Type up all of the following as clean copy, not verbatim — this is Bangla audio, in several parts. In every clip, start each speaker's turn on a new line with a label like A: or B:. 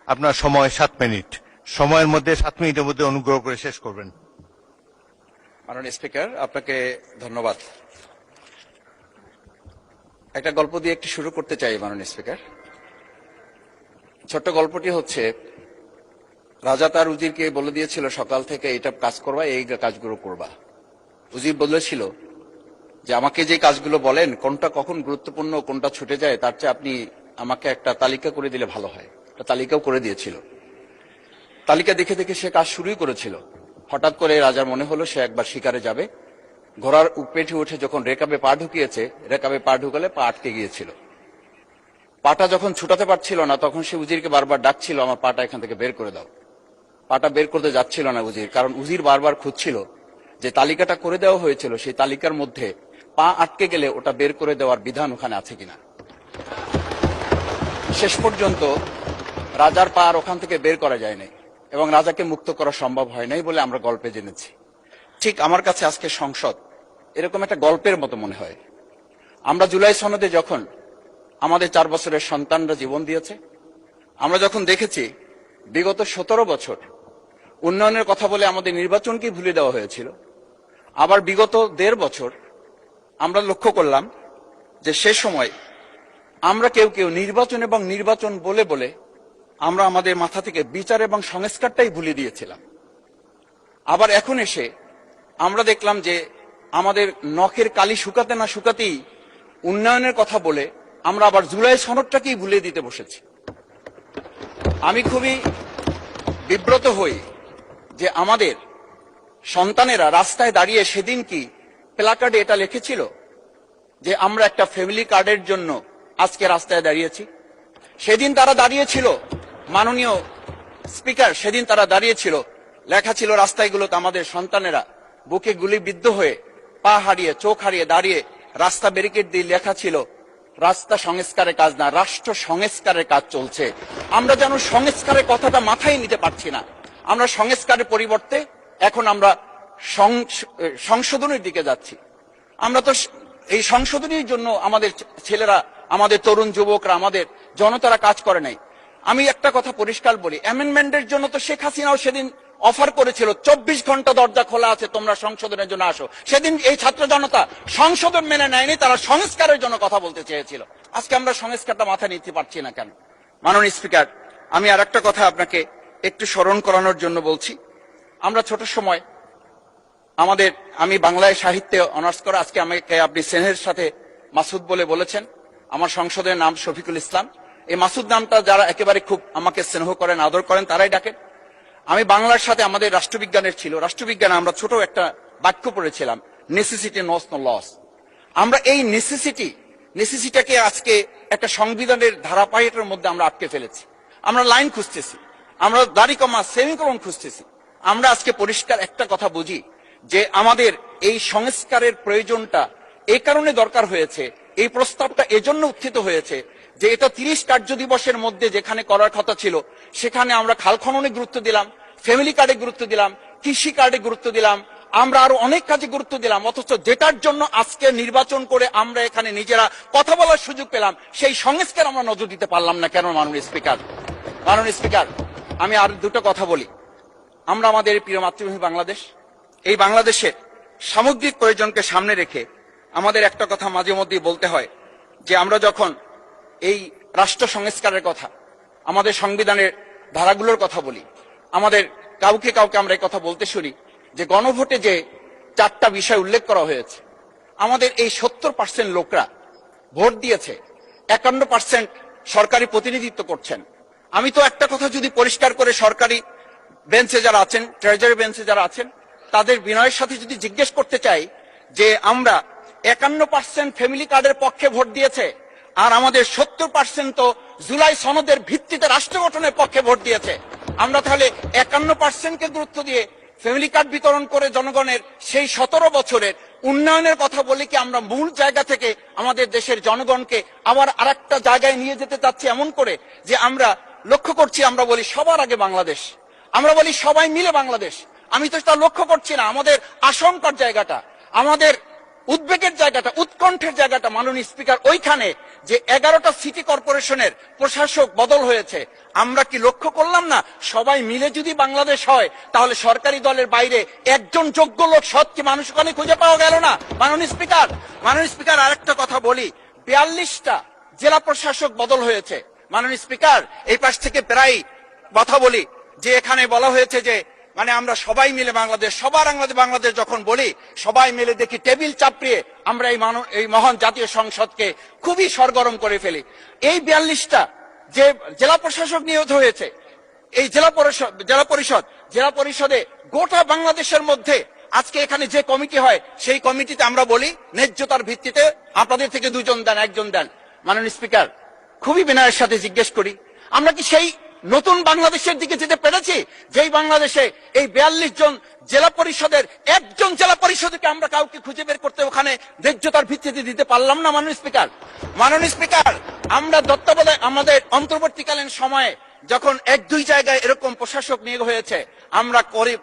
A: আপনার সময় 7 মিনিট। সময়ের মধ্যে 7 মিনিটের মধ্যে অনুগ্রহ করে শেষ করবেন।
B: মাননীয় স্পিকার, আপনাকে ধন্যবাদ। একটা গল্প দিয়ে একটু শুরু করতে চাই মাননীয় স্পিকার। ছোট্ট গল্পটি হচ্ছে, রাজা তার উজিরকে বলে দিয়েছিল সকাল থেকে এটা কাজ করবা, এই কাজগুলো করবা। উজির বলেছিল যে আমাকে যে কাজগুলো বলেন কোনটা কখন গুরুত্বপূর্ণ কোনটা ছুটে যায় তার চেয়ে আপনি আমাকে একটা তালিকা করে দিলে ভালো হয়। একটা তালিকাও করে দিয়েছিল। তালিকা দেখে দেখে সে কাজ শুরুই করেছিল। হঠাৎ করে রাজার মনে হলো সে একবার শিকারে যাবে। ঘোড়ার পেটে উঠে যখন রেকাবে পা ঢুকিয়েছে, রেকাবে পা ঢুকালে পা আটকে গিয়েছিল। পাটা যখন ছুটাতে পারছিল না তখন সে উজিরকে বারবার ডাকছিল, আমার পাটা এখান থেকে বের করে দাও। পাটা বের করতে যাচ্ছিল না উজির, কারণ উজির বারবার খুঁজছিল যে তালিকাটা করে দেওয়া হয়েছিল সেই তালিকার মধ্যে পা আটকে গেলে ওটা বের করে দেওয়ার বিধান ওখানে আছে কিনা। শেষ পর্যন্ত রাজার পা আর ওখান থেকে বের করা যায় নাই এবং রাজাকে মুক্ত করা সম্ভব হয় নাই বলে আমরা গল্পে জেনেছি। ঠিক আমার কাছে আজকে সংসদ এরকম একটা গল্পের মতো মনে হয়। আমরা জুলাই সনদে যখন আমাদের 4 বছরের সন্তানরা জীবন দিয়েছে, আমরা যখন দেখেছি বিগত 17 বছর উন্নয়নের কথা বলে আমাদের নির্বাচনকেই ভুলে দেওয়া হয়েছিল, আবার বিগত 1.5 বছর আমরা লক্ষ্য করলাম যে সে সময় আমরা কেউ কেউ নির্বাচন এবং নির্বাচন বলে বলে আমরা আমাদের মাথা থেকে বিচার এবং সংস্কারটাই ভুলে দিয়েছিলাম। আবার এখন এসে আমরা দেখলাম যে আমাদের নখের কালি শুকাতে না শুকাতেই উন্নয়নের কথা বলে আমরা আবার জুলাই সনদটাকেই ভুলে দিতে বসেছি। আমি খুবই বিব্রত হই যে আমাদের সন্তানেরা রাস্তায় দাঁড়িয়ে সেদিন কি প্ল্যাকার্ডে এটা লিখেছিল যে আমরা একটা ফ্যামিলি কার্ডের জন্য আজকে রাস্তায় দাঁড়িয়েছি। সেদিন তারা দাঁড়িয়েছিল, মাননীয় স্পিকার, সেদিন তারা দাঁড়িয়েছিল, লেখা ছিল রাস্তাগুলোতে আমাদের সন্তানেরা বুকে গুলিবিদ্ধ হয়ে পা হারিয়ে চোখ হারিয়ে দাঁড়িয়ে রাস্তা ব্যারিকেড দিয়ে লেখা ছিল রাস্তা সংস্কারের কাজ না, রাষ্ট্র সংস্কারের কাজ চলছে। আমরা যেন সংস্কারের কথাটা মাথায় নিতে পারছি না। আমরা সংস্কারের পরিবর্তে এখন আমরা সংশোধনের দিকে যাচ্ছি। আমরা তো এই সংশোধনের জন্য আমাদের ছেলেরা, আমাদের তরুণ যুবকরা, আমাদের জনতারা কাজ করে নাই। আমি একটা কথা পরিষ্কার বলি, অ্যামেন্ডমেন্টের জন্য তো শেখ হাসিনাও সেদিন অফার করেছিল 24 ঘন্টা দরজা খোলা আছে, তোমরা সংশোধনের জন্য আসো। সেদিন এই ছাত্র জনতা সংশোধন মেনে নেয়নি, তারা সংস্কারের জন্য কথা বলতে চেয়েছিল। আজকে আমরা সংস্কারটা মাথায় নিতে পারছি না কেন? মাননীয় স্পিকার, আমি আর একটা কথা আপনাকে একটু স্মরণ করানোর জন্য বলছি। আমরা ছোট সময় আমি বাংলায় সাহিত্যে অনার্স করা, আজকে আমাকে আপনি স্নেহের সাথে মাসুদ বলে বলেছেন। আমার সংসদের নাম শফিকুল ইসলাম। এই মাসুদ নামটা যারা একেবারে খুব আমাকে স্নেহ করেন, আদর করেন, তারাই ডাকেন। আমি বাংলার সাথে আমাদের রাষ্ট্রবিজ্ঞানের ছিল, রাষ্ট্রবিজ্ঞানে আমরা ছোট একটা বাক্য পড়েছিলাম, নেসেসিটি নোস নো লস। আমরা এই নেসেসিটিটাকে আজকে একটা সংবিধানের ধারাবাহিকের মধ্যে আমরা আটকে ফেলেছি। আমরা লাইন খুঁজতেছি, আমরা দাড়ি কমা সেমিকোলন খুঁজতেছি। আমরা আজকে পরিষ্কার একটা কথা বুঝি যে আমাদের এই সংস্কারের প্রয়োজনটা এই কারণে দরকার হয়েছে, এই প্রস্তাবটা এজন্য উত্থিত হয়েছে যে এটা 30 কার্য দিবসের মধ্যে যেখানে করার কথা ছিল সেখানে আমরা খাল খননে গুরুত্ব দিলাম, ফ্যামিলি কার্ডে গুরুত্ব দিলাম, কৃষি কার্ডে গুরুত্ব দিলাম, আমরা আরো অনেক কাজে গুরুত্ব দিলাম। অথচ যেটার জন্য আজকে নির্বাচন করে আমরা এখানে নিজেরা কথা বলার সুযোগ পেলাম, সেই সংস্কার আমরা নজর দিতে পারলাম না কেন? মাননীয় স্পিকার, আমি আর দুটো কথা বলি। আমরা আমাদের প্রিয় মাতৃভূমি বাংলাদেশ, এই বাংলাদেশের সামগ্রিক প্রয়োজনকে সামনে রেখে আমাদের একটা কথা মাঝে মধ্যেই বলতে হয় যে আমরা যখন এই রাষ্ট্র সংস্কারের কথা, আমাদের সংবিধানের ধারাগুলোর কথা বলি, আমাদের কাউকে আমরা এই কথা বলতে শুনি যে গণভোটে যে 4টা বিষয় উল্লেখ করা হয়েছে, আমাদের এই 70% লোকরা ভোট দিয়েছে, 51% সরকারি প্রতিনিধিত্ব করছেন। আমি তো একটা কথা যদি পরিষ্কার করে সরকারি বেঞ্চে যারা আছেন, ট্রেজারি বেঞ্চে যারা আছেন, তাদের বিনয়ের সাথে যদি জিজ্ঞেস করতে চাই যে আমরা 51% ফ্যামিলি কার্ডের পক্ষে ভোট দিয়েছে আর আমাদের 70% তো জুলাই সনদের ভিত্তিতে রাষ্ট্র গঠনের পক্ষে ভোট দিয়েছে। আমরা তাহলে 51%কে গুরুত্ব দিয়ে ফ্যামিলি কার্ড বিতরণ করে জনগণের সেই 17 বছরের উন্নয়নের কথা বলে কি আমরা মূল জায়গা থেকে আমাদের দেশের জনগণকে আবার আরেকটা জায়গায় নিয়ে যেতে চাচ্ছি, এমন করে যে আমরা লক্ষ্য করছি, আমরা বলি সবার আগে বাংলাদেশ, আমরা বলি সবাই মিলে বাংলাদেশ। আমি তো তা লক্ষ্য করছি না। আমাদের আশঙ্কার জায়গাটা, আমাদের উদ্বেগের জায়গাটা, উৎকণ্ঠের জায়গাটা মাননীয় স্পিকার ওইখানে যে 11টা সিটি কর্পোরেশনের প্রশাসক বদল হয়েছে, আমরা কি লক্ষ্য করলাম না সবাই মিলে যদি বাংলাদেশ হয় তাহলে সরকারি দলের বাইরে একজন যোগ্য লোক সৎ কি মানুষ ওখানে খুঁজে পাওয়া গেল না? মাননীয় স্পিকার আরেকটা কথা বলি, 42টা জেলা প্রশাসক বদল হয়েছে। মাননীয় স্পিকার, এই পাশ থেকে প্রায় কথা বলি যে এখানে বলা হয়েছে যে মানে আমরা সবাই মিলে বাংলাদেশ, সবার বাংলাদেশ যখন বলি সবাই মিলে দেখি টেবিল চাপড়িয়ে আমরা এই মহান জাতীয় সংসদকে খুবই সরগরম করে ফেলি। এই 42টা যে জেলা প্রশাসক নিয়োগ হয়েছে, এই জেলা পরিষদে গোটা বাংলাদেশের মধ্যে আজকে এখানে যে কমিটি হয় সেই কমিটিতে আমরা বলি ন্যায্যতার ভিত্তিতে আপনাদের থেকে 2 জন দেন, 1 জন দেন। মাননীয় স্পিকার, খুবই বিনয়ের সাথে জিজ্ঞেস করি, আমরা কি সেই নতুন বাংলাদেশের দিকে যেতে পেরেছি যেই বাংলাদেশে এই 42 জন জেলা পরিষদের একজন জেলা পরিষদকে আমরা কাউকে খুঁজে বের করতে ওখানে ন্যায্যতার ভিত্তিতে দিতে পারলাম না? মাননীয় স্পিকার, আমরা তত্ত্বাবধায়ক আমাদের অন্তর্বর্তীকালীন সময়ে যখন 1-2 জায়গায় এরকম প্রশাসক নিয়োগ হয়েছে আমরা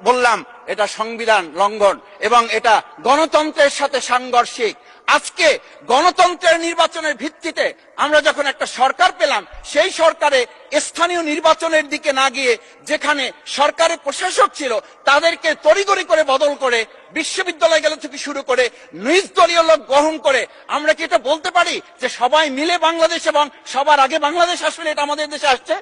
B: বললাম এটা সংবিধান লঙ্ঘন এবং এটা গণতন্ত্রের সাথে সাংঘর্ষিক। আজকে গণতন্ত্রের নির্বাচনের ভিত্তিতে আমরা যখন একটা সরকার পেলাম, সেই সরকারে স্থানীয় নির্বাচনের দিকে না গিয়ে যেখানে সরকারের প্রশাসক ছিল তাদেরকে তড়িঘড়ি করে বদল করে বিশ্ববিদ্যালয় গেল থেকে শুরু করে নিজ দলীয় লোক গ্রহণ করে আমরা কি এটা বলতে পারি যে সবাই মিলে বাংলাদেশ এবং সবার আগে বাংলাদেশ আসলে এটা আমাদের দেশে আসছে?